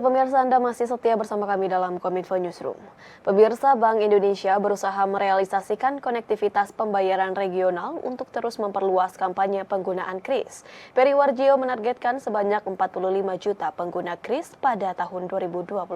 pemirsa, Anda masih setia bersama kami dalam Kominfo Newsroom. Pemirsa, Bank Indonesia berusaha merealisasikan konektivitas pembayaran regional untuk terus memperluas kampanye penggunaan KRIS. Peri Warjio menargetkan sebanyak 45 juta pengguna KRIS pada tahun 2023.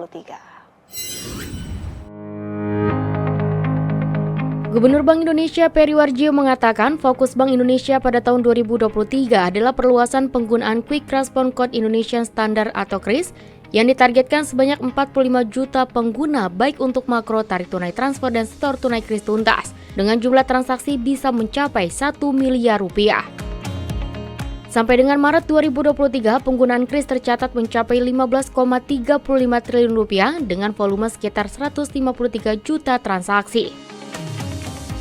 Gubernur Bank Indonesia Peri Warjio mengatakan fokus Bank Indonesia pada tahun 2023 adalah perluasan penggunaan Quick Response Code Indonesian Standard atau KRIS yang ditargetkan sebanyak 45 juta pengguna baik untuk makro, tarik tunai transfer, dan setor tunai KRIS tuntas dengan jumlah transaksi bisa mencapai 1 miliar rupiah. Sampai dengan Maret 2023, penggunaan KRIS tercatat mencapai 15,35 triliun rupiah dengan volume sekitar 153 juta transaksi.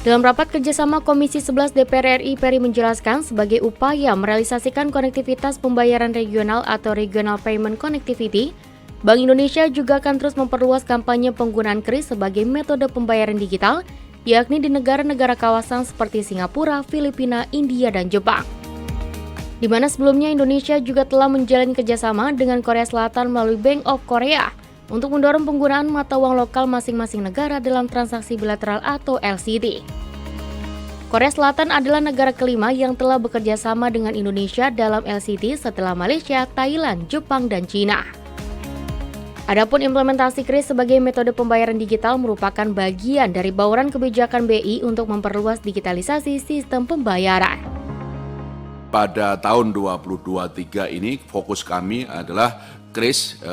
Dalam rapat kerjasama Komisi 11 DPR RI, Peri menjelaskan sebagai upaya merealisasikan konektivitas pembayaran regional atau Regional Payment Connectivity, Bank Indonesia juga akan terus memperluas kampanye penggunaan KRIS sebagai metode pembayaran digital, yakni di negara-negara kawasan seperti Singapura, Filipina, India, dan Jepang. Di mana sebelumnya Indonesia juga telah menjalin kerjasama dengan Korea Selatan melalui Bank of Korea untuk mendorong penggunaan mata uang lokal masing-masing negara dalam transaksi bilateral atau LCD. Korea Selatan adalah negara kelima yang telah bekerja sama dengan Indonesia dalam LCD setelah Malaysia, Thailand, Jepang, dan Cina. Adapun implementasi KRIS sebagai metode pembayaran digital merupakan bagian dari bauran kebijakan BI untuk memperluas digitalisasi sistem pembayaran. Pada tahun 2023 ini fokus kami adalah KRIS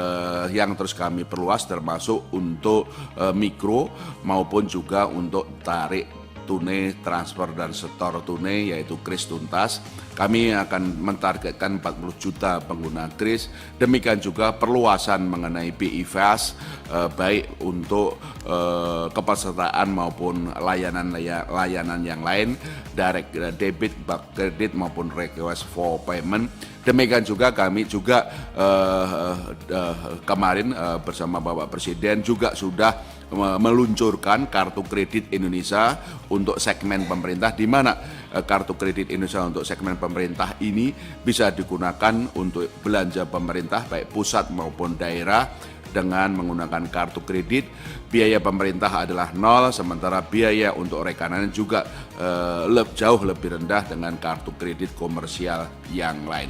yang terus kami perluas termasuk untuk mikro maupun juga untuk tarik tunai, transfer, dan setor tunai yaitu KRIS tuntas. Kami akan mentargetkan 40 juta pengguna KRIS. Demikian juga perluasan mengenai BI Fast baik untuk kepesertaan maupun layanan yang lain, direct debit, kredit maupun request for payment. Demikian juga kami juga kemarin bersama Bapak Presiden juga sudah meluncurkan kartu kredit Indonesia untuk segmen pemerintah, di mana kartu kredit Indonesia untuk segmen pemerintah ini bisa digunakan untuk belanja pemerintah baik pusat maupun daerah dengan menggunakan kartu kredit. Biaya pemerintah adalah 0, sementara biaya untuk rekanan juga jauh lebih rendah dengan kartu kredit komersial yang lain.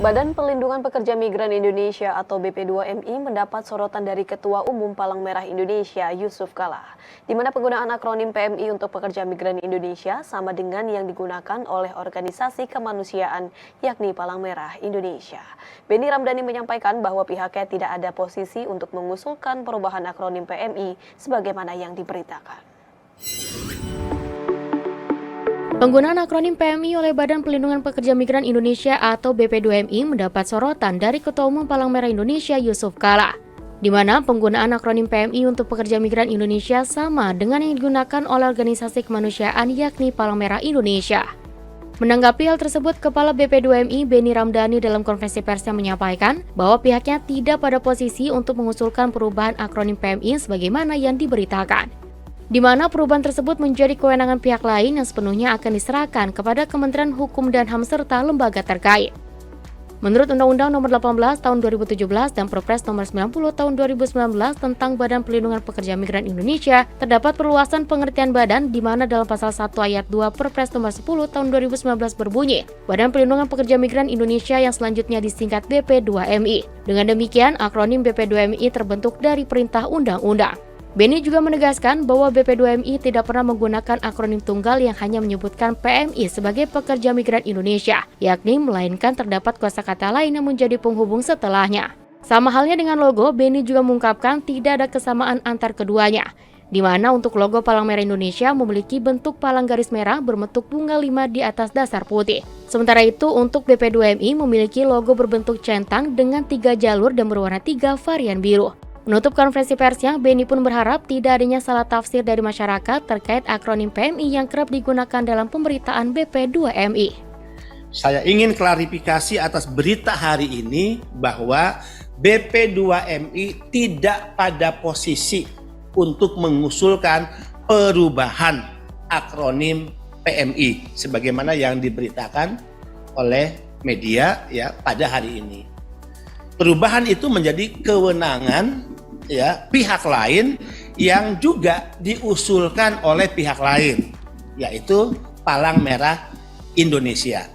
Badan Pelindungan Pekerja Migran Indonesia atau BP2MI mendapat sorotan dari Ketua Umum Palang Merah Indonesia, Yusuf Kala, di mana penggunaan akronim PMI untuk pekerja migran Indonesia sama dengan yang digunakan oleh organisasi kemanusiaan, yakni Palang Merah Indonesia. Benny Ramdhani menyampaikan bahwa pihaknya tidak ada posisi untuk mengusulkan perubahan akronim PMI sebagaimana yang diberitakan. Penggunaan akronim PMI oleh Badan Pelindungan Pekerja Migran Indonesia atau BP2MI mendapat sorotan dari Ketua Umum Palang Merah Indonesia Yusuf Kala, di mana penggunaan akronim PMI untuk pekerja migran Indonesia sama dengan yang digunakan oleh organisasi kemanusiaan yakni Palang Merah Indonesia. Menanggapi hal tersebut, Kepala BP2MI Benny Ramdhani dalam konferensi persnya menyampaikan bahwa pihaknya tidak pada posisi untuk mengusulkan perubahan akronim PMI sebagaimana yang diberitakan, di mana perubahan tersebut menjadi kewenangan pihak lain yang sepenuhnya akan diserahkan kepada Kementerian Hukum dan HAM serta lembaga terkait. Menurut Undang-Undang Nomor 18 Tahun 2017 dan Perpres Nomor 90 Tahun 2019 tentang Badan Pelindungan Pekerja Migran Indonesia, terdapat perluasan pengertian badan di mana dalam pasal 1 ayat 2 Perpres Nomor 10 Tahun 2019 berbunyi, Badan Pelindungan Pekerja Migran Indonesia yang selanjutnya disingkat BP2MI. Dengan demikian, akronim BP2MI terbentuk dari perintah undang-undang. Benny juga menegaskan bahwa BP2MI tidak pernah menggunakan akronim tunggal yang hanya menyebutkan PMI sebagai pekerja migran Indonesia, yakni melainkan terdapat kosakata lain yang menjadi penghubung setelahnya. Sama halnya dengan logo, Benny juga mengungkapkan tidak ada kesamaan antar keduanya, di mana untuk logo Palang Merah Indonesia memiliki bentuk palang garis merah berbentuk bunga 5 di atas dasar putih. Sementara itu, untuk BP2MI memiliki logo berbentuk centang dengan 3 jalur dan berwarna 3 varian biru. Menutup konferensi persnya, Benny pun berharap tidak adanya salah tafsir dari masyarakat terkait akronim PMI yang kerap digunakan dalam pemberitaan BP2MI. Saya ingin klarifikasi atas berita hari ini bahwa BP2MI tidak pada posisi untuk mengusulkan perubahan akronim PMI sebagaimana yang diberitakan oleh media ya pada hari ini. Perubahan itu menjadi kewenangan ya pihak lain yang juga diusulkan oleh pihak lain, yaitu Palang Merah Indonesia.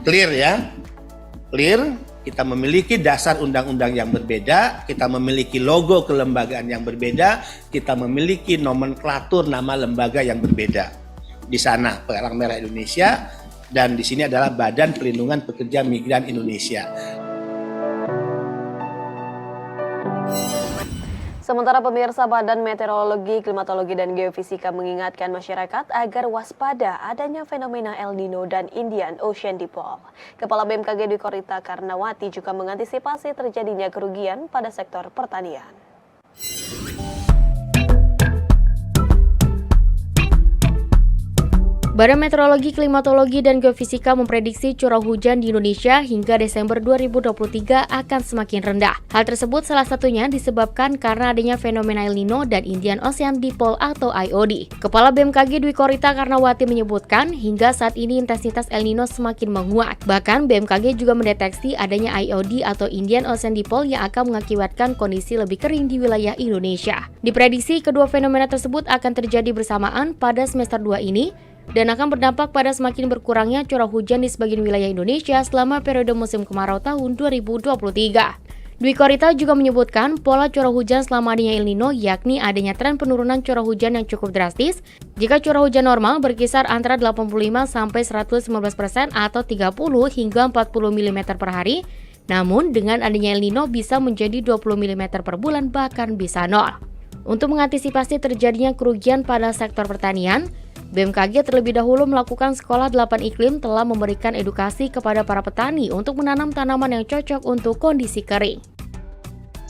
Clear ya? Clear, kita memiliki dasar undang-undang yang berbeda, kita memiliki logo kelembagaan yang berbeda, kita memiliki nomenklatur nama lembaga yang berbeda. Di sana Palang Merah Indonesia dan di sini adalah Badan Perlindungan Pekerja Migran Indonesia. Sementara pemirsa, Badan Meteorologi, Klimatologi, dan Geofisika mengingatkan masyarakat agar waspada adanya fenomena El Nino dan Indian Ocean Dipole. Kepala BMKG Dwi Korita Karnawati juga mengantisipasi terjadinya kerugian pada sektor pertanian. Badan Meteorologi, Klimatologi, dan Geofisika memprediksi curah hujan di Indonesia hingga Desember 2023 akan semakin rendah. Hal tersebut salah satunya disebabkan karena adanya fenomena El Nino dan Indian Ocean Dipole atau IOD. Kepala BMKG Dwi Korita Karnawati menyebutkan hingga saat ini intensitas El Nino semakin menguat. Bahkan BMKG juga mendeteksi adanya IOD atau Indian Ocean Dipole yang akan mengakibatkan kondisi lebih kering di wilayah Indonesia. Diprediksi kedua fenomena tersebut akan terjadi bersamaan pada semester 2 ini dan akan berdampak pada semakin berkurangnya curah hujan di sebagian wilayah Indonesia selama periode musim kemarau tahun 2023. Dwi Korita juga menyebutkan pola curah hujan selama adanya El Nino, yakni adanya tren penurunan curah hujan yang cukup drastis jika curah hujan normal berkisar antara 85-115% atau 30 hingga 40 mm per hari. Namun dengan adanya El Nino bisa menjadi 20 mm per bulan, bahkan bisa nol. Untuk mengantisipasi terjadinya kerugian pada sektor pertanian, BMKG terlebih dahulu melakukan Sekolah 8 Iklim telah memberikan edukasi kepada para petani untuk menanam tanaman yang cocok untuk kondisi kering.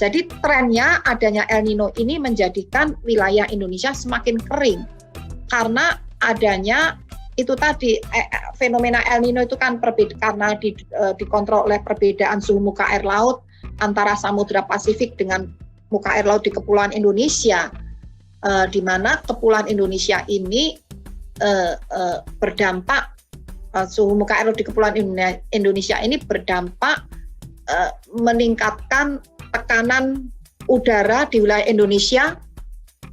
Jadi trennya adanya El Nino ini menjadikan wilayah Indonesia semakin kering karena adanya itu tadi fenomena El Nino itu kan karena dikontrol oleh perbedaan suhu muka air laut antara Samudra Pasifik dengan muka air laut di Kepulauan Indonesia, di mana Kepulauan Indonesia ini berdampak suhu muka air laut di Kepulauan Indonesia ini berdampak meningkatkan tekanan udara di wilayah Indonesia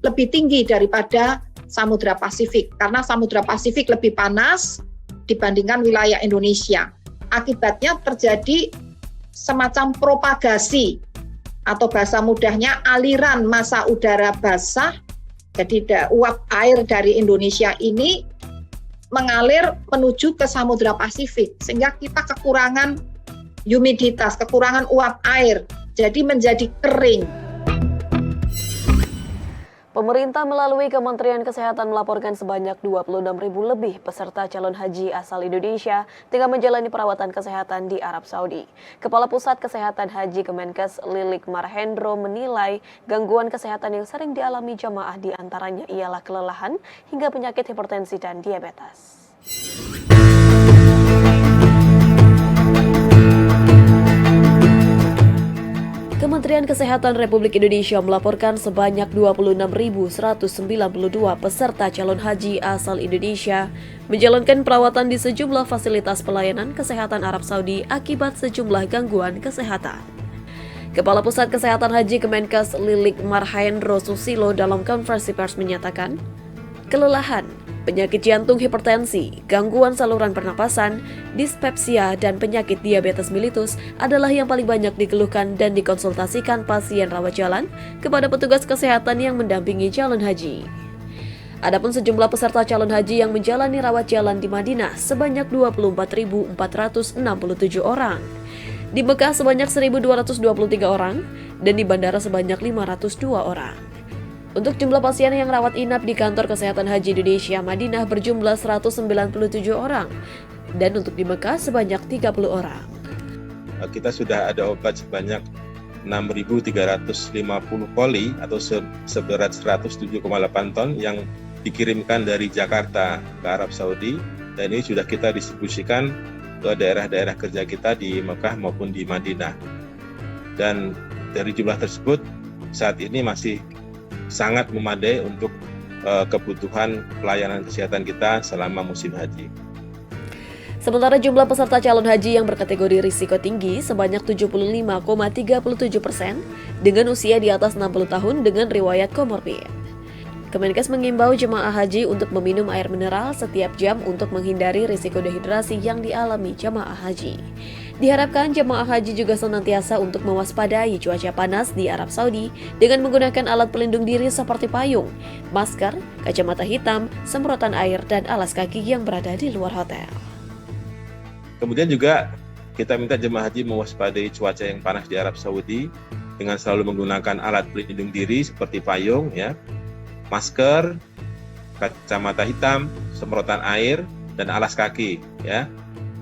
lebih tinggi daripada Samudra Pasifik karena Samudra Pasifik lebih panas dibandingkan wilayah Indonesia. Akibatnya terjadi semacam propagasi atau bahasa mudahnya aliran massa udara basah. Jadi uap air dari Indonesia ini mengalir menuju ke Samudra Pasifik sehingga kita kekurangan humiditas, kekurangan uap air, jadi menjadi kering. Pemerintah melalui Kementerian Kesehatan melaporkan sebanyak 26.000 lebih peserta calon haji asal Indonesia tengah menjalani perawatan kesehatan di Arab Saudi. Kepala Pusat Kesehatan Haji Kemenkes Lilik Marhendro menilai gangguan kesehatan yang sering dialami jamaah diantaranya ialah kelelahan hingga penyakit hipertensi dan diabetes. Kementerian Kesehatan Republik Indonesia melaporkan sebanyak 26.192 peserta calon haji asal Indonesia menjalankan perawatan di sejumlah fasilitas pelayanan kesehatan Arab Saudi akibat sejumlah gangguan kesehatan. Kepala Pusat Kesehatan Haji Kemenkes Lilik Marhendro Susilo dalam konferensi pers menyatakan, kelelahan, penyakit jantung hipertensi, gangguan saluran pernapasan, dispepsia, dan penyakit diabetes mellitus adalah yang paling banyak dikeluhkan dan dikonsultasikan pasien rawat jalan kepada petugas kesehatan yang mendampingi calon haji. Adapun sejumlah peserta calon haji yang menjalani rawat jalan di Madinah sebanyak 24.467 orang, di Mekah sebanyak 1.223 orang, dan di bandara sebanyak 502 orang. Untuk jumlah pasien yang rawat inap di Kantor Kesehatan Haji Indonesia Madinah berjumlah 197 orang dan untuk di Mekah sebanyak 30 orang. Kita sudah ada obat sebanyak 6.350 poli atau seberat 107,8 ton yang dikirimkan dari Jakarta ke Arab Saudi dan ini sudah kita distribusikan ke daerah-daerah kerja kita di Mekah maupun di Madinah. Dan dari jumlah tersebut saat ini masih sangat memadai untuk kebutuhan pelayanan kesehatan kita selama musim haji. Sementara jumlah peserta calon haji yang berkategori risiko tinggi sebanyak 75,37% dengan usia di atas 60 tahun dengan riwayat komorbid. Kemenkes mengimbau jemaah haji untuk meminum air mineral setiap jam untuk menghindari risiko dehidrasi yang dialami jemaah haji. Diharapkan jemaah haji juga senantiasa untuk mewaspadai cuaca panas di Arab Saudi dengan menggunakan alat pelindung diri seperti payung, masker, kacamata hitam, semprotan air, dan alas kaki yang berada di luar hotel. Kemudian juga kita minta jemaah haji mewaspadai cuaca yang panas di Arab Saudi dengan selalu menggunakan alat pelindung diri seperti payung, ya, masker, kacamata hitam, semprotan air, dan alas kaki, ya,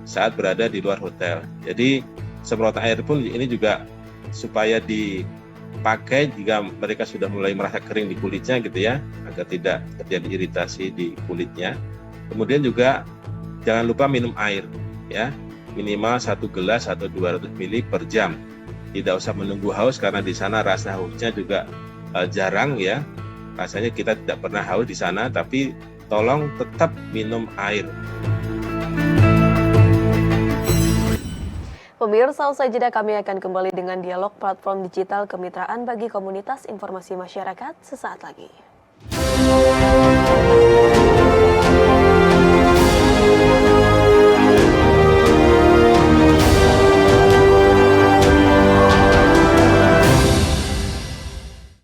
saat berada di luar hotel. Jadi semprotan air pun ini juga supaya dipakai jika mereka sudah mulai merasa kering di kulitnya, gitu ya, agar tidak terjadi iritasi di kulitnya. Kemudian juga jangan lupa minum air, ya, minimal 1 gelas atau 200 ml per jam. Tidak usah menunggu haus karena di sana rasa hausnya juga jarang, ya. Rasanya kita tidak pernah haus di sana, tapi tolong tetap minum air. Pemirsa, usai jeda kami akan kembali dengan dialog platform digital kemitraan bagi komunitas informasi masyarakat sesaat lagi.